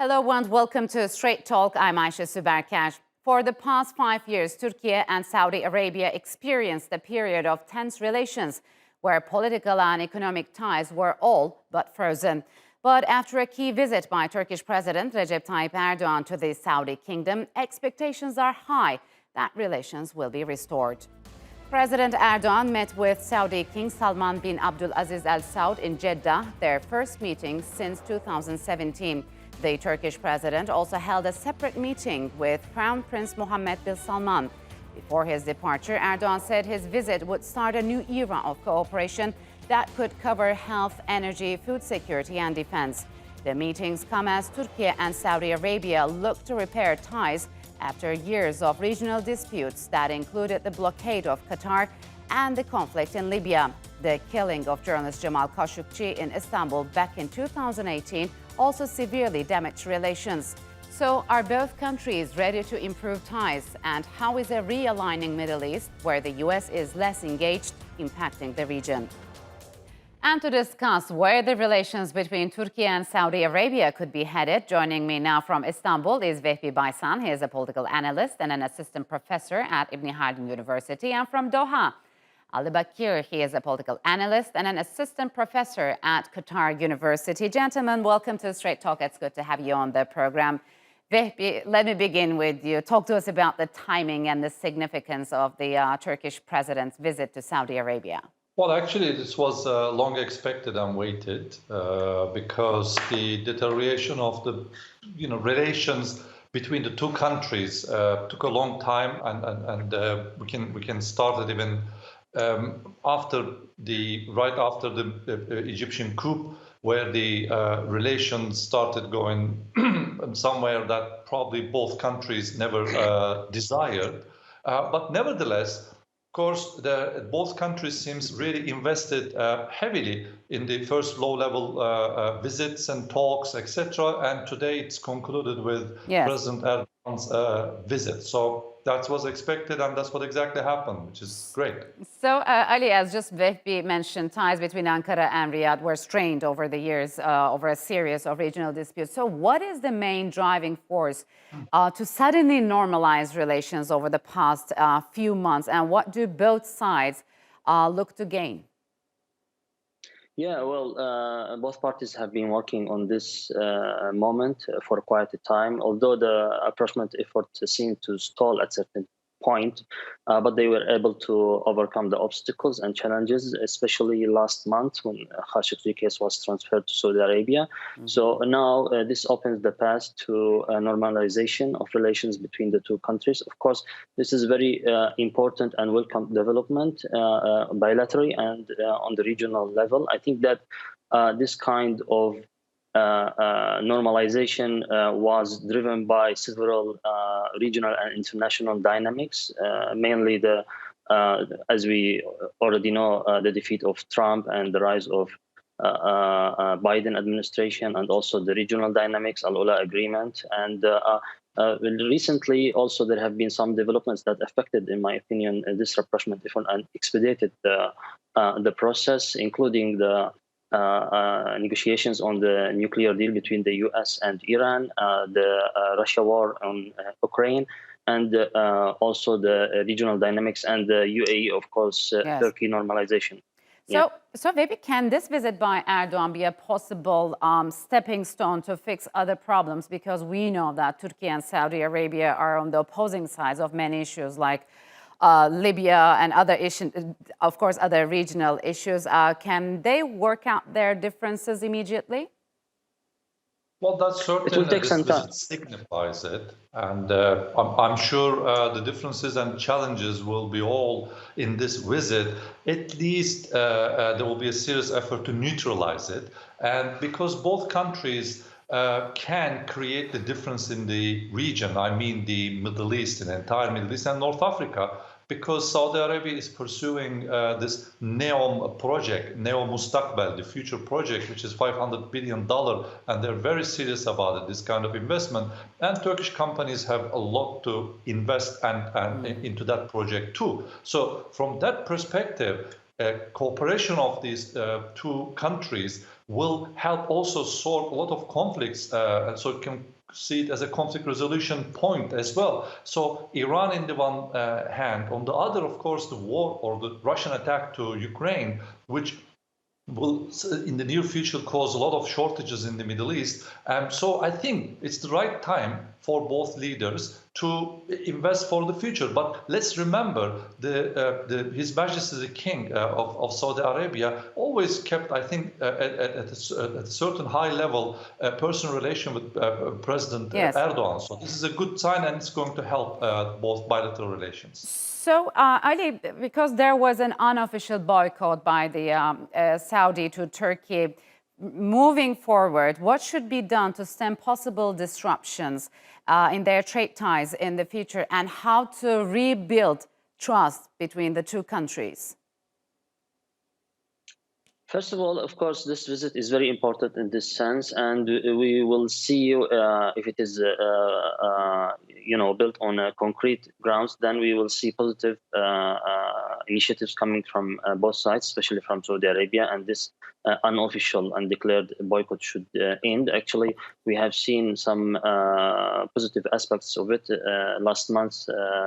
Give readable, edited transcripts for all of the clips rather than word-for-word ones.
Hello and welcome to Straight Talk. I'm Aisha Subarkash. For the past 5 years, Turkiye and Saudi Arabia experienced a period of tense relations where political and economic ties were all but frozen. But after a key visit by Turkish President Recep Tayyip Erdogan to the Saudi kingdom, expectations are high that relations will be restored. President Erdogan met with Saudi King Salman bin Abdulaziz Al Saud in Jeddah, their first meeting since 2017. The Turkish president also held a separate meeting with Crown Prince Mohamed bin Salman. Before his departure, Erdogan said his visit would start a new era of cooperation that could cover health, energy, food security and defense. The meetings come as Turkey and Saudi Arabia look to repair ties after years of regional disputes that included the blockade of Qatar and the conflict in Libya. The killing of journalist Jamal Khashoggi in Istanbul back in 2018 also severely damaged relations. So are both countries ready to improve ties? And how is a realigning Middle East, where the US is less engaged, impacting the region? And to discuss where the relations between Turkey and Saudi Arabia could be headed, joining me now from Istanbul is Vehbi Baysan. He is a political analyst and an assistant professor at Haldun University. And from Doha, Ali Bakir, he is a political analyst and an assistant professor at Qatar University. Gentlemen, welcome to Straight Talk. It's good to have you on the program. Vehbi, let me begin with you. Talk to us about the timing and the significance of the Turkish president's visit to Saudi Arabia. Well, actually, this was long expected and waited because the deterioration of the relations between the two countries took a long time, and we can start it even right after the Egyptian coup, where the relations started going somewhere that probably both countries never desired. But nevertheless, of course, both countries seems really invested heavily in the first low-level visits and talks, etc. And today it's concluded with President Erdogan's visit. So that was expected, and that's what exactly happened, which is great. So, Ali, as just Vehbi mentioned, ties between Ankara and Riyadh were strained over the years over a series of regional disputes. So what is the main driving force to suddenly normalize relations over the past few months, and what do both sides look to gain? Yeah, well, both parties have been working on this moment for quite a time, although the approachment effort seemed to stall at certain point, but they were able to overcome the obstacles and challenges, especially last month when Khashoggi case was transferred to Saudi Arabia. So now this opens the path to a normalization of relations between the two countries. Of course, this is very important and welcome development bilaterally and on the regional level. I think that this kind of normalization was driven by several regional and international dynamics, mainly as we already know, the defeat of Trump and the rise of Biden administration, and also the regional dynamics, Al-Ula agreement. And recently also there have been some developments that affected, in my opinion, this rapprochement effort and expedited the process, including the negotiations on the nuclear deal between the US and Iran, the Russia war on Ukraine, and also the regional dynamics and the UAE, of course, Turkey normalization. So maybe can this visit by Erdogan be a possible stepping stone to fix other problems? Because we know that Turkey and Saudi Arabia are on the opposing sides of many issues like Libya and other issues, of course, other regional issues. Can they work out their differences immediately? Well, that's certainly this visit signifies it, and I'm sure the differences and challenges will be all in this visit. At least there will be a serious effort to neutralize it, and because both countries can create the difference in the region, I mean the Middle East, the entire Middle East and North Africa, because Saudi Arabia is pursuing this NEOM project, Neo Mustaqbal, the future project, which is $500 billion, and they're very serious about it, this kind of investment. And Turkish companies have a lot to invest into that project too. So from that perspective, cooperation of these two countries will help also solve a lot of conflicts, and so it can see it as a conflict resolution point as well. So Iran in the one hand, on the other, of course, the war or the Russian attack to Ukraine, which will in the near future cause a lot of shortages in the Middle East. So I think it's the right time for both leaders to invest for the future. But let's remember, His Majesty the King of Saudi Arabia always kept, I think, at a certain high level personal relation with President Erdogan. So this is a good sign, and it's going to help both bilateral relations. So, Ali, because there was an unofficial boycott by the Saudi to Turkey, moving forward, what should be done to stem possible disruptions in their trade ties in the future, and how to rebuild trust between the two countries? First of all, of course, this visit is very important in this sense, and we will see if it is, built on concrete grounds. Then we will see positive initiatives coming from both sides, especially from Saudi Arabia, and this unofficial, undeclared boycott should end. Actually, we have seen some positive aspects of it. Last month,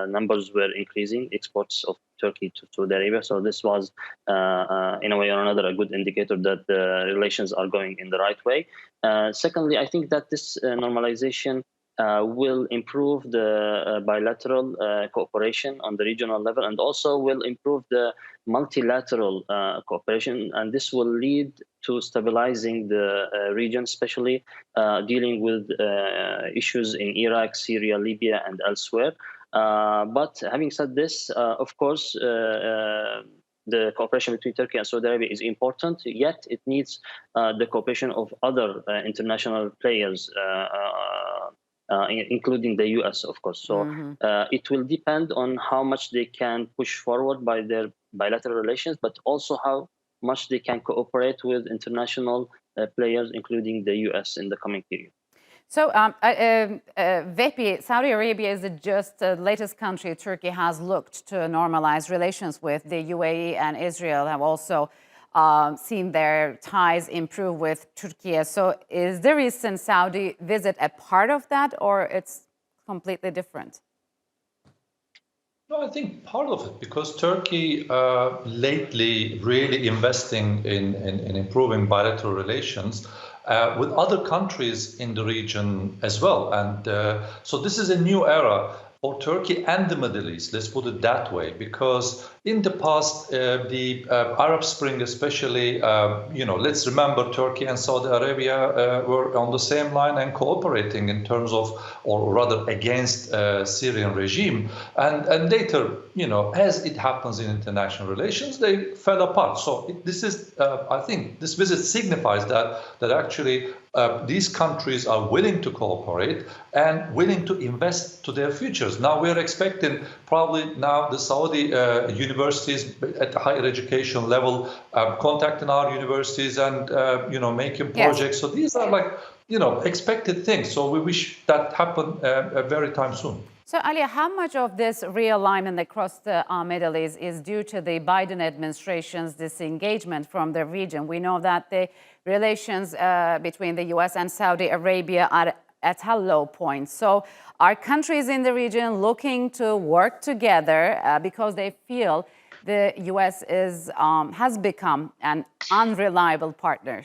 numbers were increasing, exports of Turkey to Saudi Arabia. So this was, in a way or another, a good indicator that the relations are going in the right way. Secondly, I think that this normalization will improve the bilateral cooperation on the regional level, and also will improve the multilateral cooperation. And this will lead to stabilizing the region, especially dealing with issues in Iraq, Syria, Libya, and elsewhere. But having said this, of course, the cooperation between Turkey and Saudi Arabia is important, yet it needs the cooperation of other international players, including the US, of course. So it will depend on how much they can push forward by their bilateral relations, but also how much they can cooperate with international players, including the US, in the coming period. So, Vehbi, Saudi Arabia is just the latest country Turkey has looked to normalize relations with. The UAE and Israel have also seen their ties improve with Turkey. So is the recent Saudi visit a part of that, or it's completely different? No, I think part of it, because Turkey lately really investing in improving bilateral relations with other countries in the region as well. And so this is a new era for Turkey and the Middle East, let's put it that way, because in the past, the Arab Spring especially, let's remember Turkey and Saudi Arabia were on the same line and cooperating in terms of, or rather against Syrian regime. And later, as it happens in international relations, they fell apart. So this is, I think, this visit signifies that actually these countries are willing to cooperate and willing to invest to their futures. Now we're expecting probably now the Saudi universities at the higher education level contacting our universities and making projects. Yes. So these are like expected things. So we wish that happen very time soon. So, Ali, how much of this realignment across the Middle East is due to the Biden administration's disengagement from the region? We know that the relations between the U.S. and Saudi Arabia are at a low point. So are countries in the region looking to work together because they feel the U.S. has become an unreliable partner?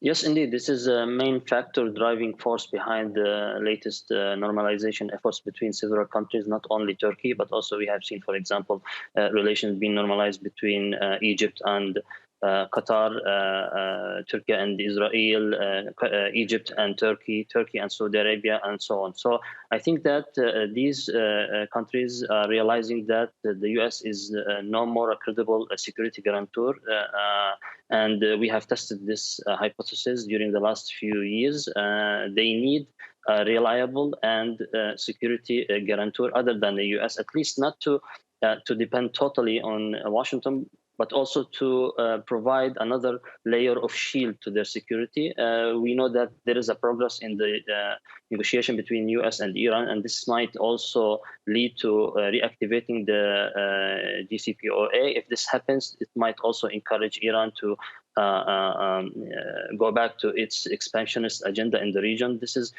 Yes, indeed. This is a main factor, driving force behind the latest normalization efforts between several countries, not only Turkey, but also we have seen, for example, relations being normalized between Egypt and Qatar, Turkey and Israel, Egypt and Turkey, Turkey and Saudi Arabia, and so on. So I think that these countries are realizing that the U.S. is no more a credible security guarantor. And we have tested this hypothesis during the last few years. They need a reliable and security guarantor other than the U.S., at least not to depend totally on Washington, but also to provide another layer of shield to their security. We know that there is a progress in the negotiation between U.S. and Iran, and this might also lead to reactivating the JCPOA. If this happens, it might also encourage Iran to go back to its expansionist agenda in the region. This is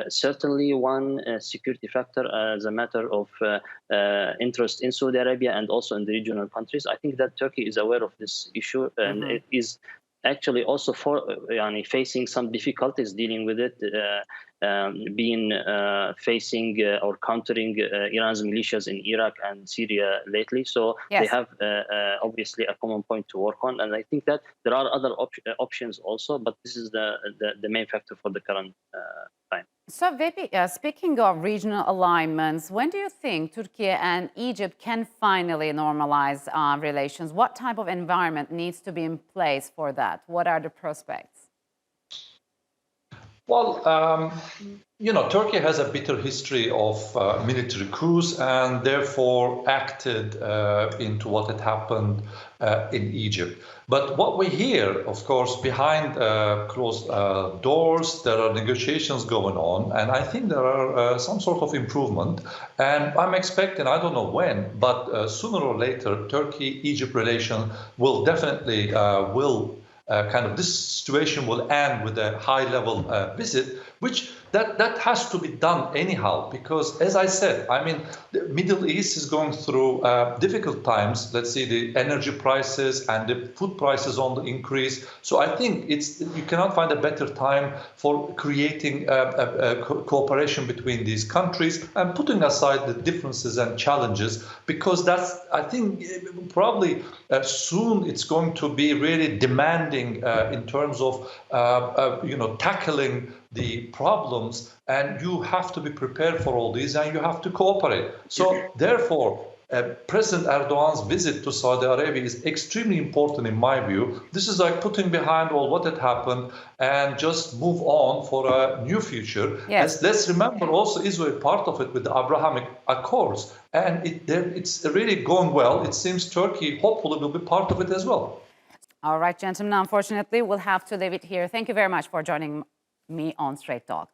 certainly one security factor as a matter of interest in Saudi Arabia and also in the regional countries. I think that Turkey is aware of this issue and it is actually also facing some difficulties dealing with it, facing or countering Iran's militias in Iraq and Syria lately. So they have obviously a common point to work on. And I think that there are other options also, but this is the main factor for the current time. So, Vehbi, speaking of regional alignments, when do you think Turkey and Egypt can finally normalize relations? What type of environment needs to be in place for that? What are the prospects? Well, Turkey has a bitter history of military coups and therefore acted into what had happened in Egypt. But what we hear, of course, behind closed doors, there are negotiations going on, and I think there are some sort of improvement. And I'm expecting, I don't know when, but sooner or later, Turkey-Egypt relation will definitely this situation will end with a high-level visit, which that has to be done anyhow, because as I said, I mean, the Middle East is going through difficult times. Let's see, the energy prices and the food prices on the increase. So I think you cannot find a better time for creating a cooperation between these countries and putting aside the differences and challenges, because I think probably soon it's going to be really demanding in terms of tackling the problems, and you have to be prepared for all these and you have to cooperate. So therefore, President Erdogan's visit to Saudi Arabia is extremely important in my view. This is like putting behind all what had happened and just move on for a new future. Yes. Let's remember also Israel part of it with the Abrahamic Accords, and it's really going well. It seems Turkey hopefully will be part of it as well. All right, gentlemen, unfortunately, we'll have to leave it here. Thank you very much for joining me on Straight Talk.